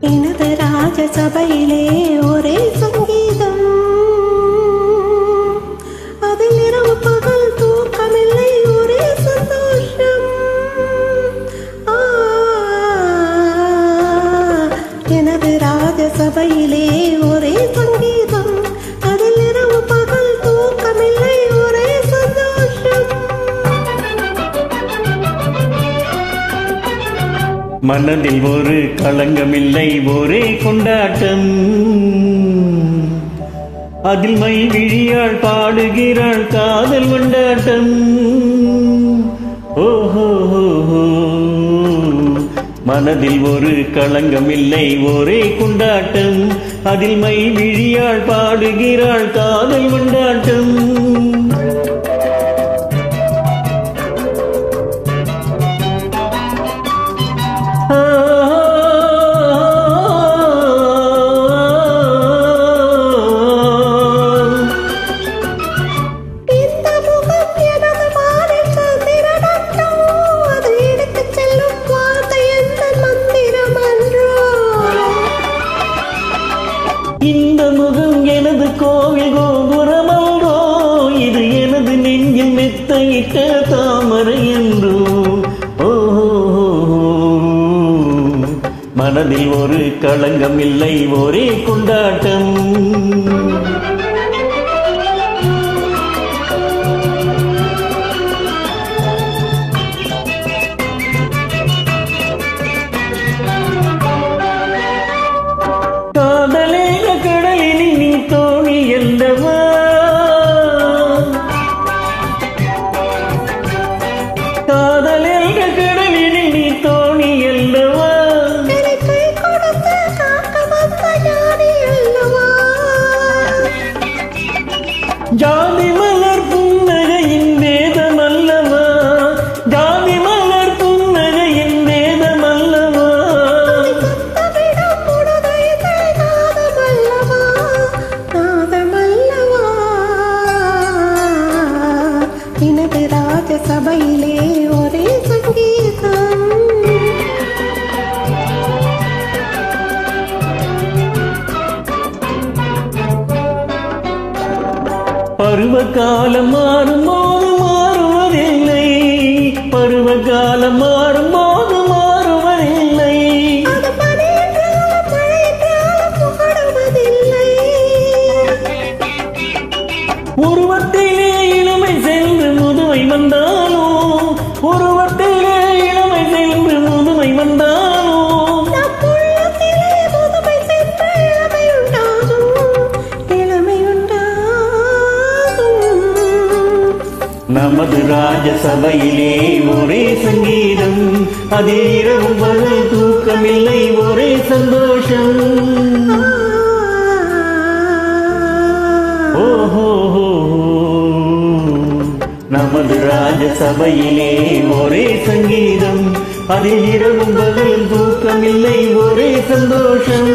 எனது ராஜசபையிலே ஒரே சங்கீதம், அதில் இரவு பகல் தூக்கமில்லை, ஒரே சந்தோஷம். எனது ராஜசபையிலே ஒரே சங்கீதம், அதில் இரவு பகல் தூக்கமில்லை, ஒரே சந்தோஷம். மனதில் ஒரு களங்கமில்லை, ஒரே கொண்டாட்டம். அதில் மை விழியாள் பாடுகிறாள் காதல் கொண்டாட்டம். ஓஹோ, மனதில் ஒரு களங்கமில்லை, ஒரே கொண்டாட்டம். அதில் மை விழியாள் பாடுகிறாள் காதல் கொண்டாட்டம். இந்த முகம் எனது கோவில் கோபுரமன்றோ, இது எனது நெஞ்சில் மெத்தையிட்ட தாமரை என்றோ. ஓஹோ, மனதில் ஒரு களங்கம் இல்லை, ஒரே கொண்டாட்டம். ஜாதி மலர் புன்னகையின் வேதம் அல்லவா, ஜாதி மலர் புன்னகையின் வேதம் அல்லவா. எனது ராஜசபையிலே ஒரே சங்கீதம். பருவகாலம் மாறும்போது மாறுவதில்லை, பருவகாலம் மாறும்போது மாறுவதில்லை. உருவத்திலே இளமை சென்று முதுமை வந்தாலோ, உருவத்திலே இளமை சென்று முதுமை வந்தாலோ. நமது ராஜசபையிலே ஒரே சங்கீதம், அதில் இரவும் பகல் தூக்கமில்லை, ஒரே சந்தோஷம். ஓஹோ, நமது ராஜசபையிலே ஒரே சங்கீதம், அதில் இரவும் பகல் தூக்கமில்லை, ஒரே சந்தோஷம்.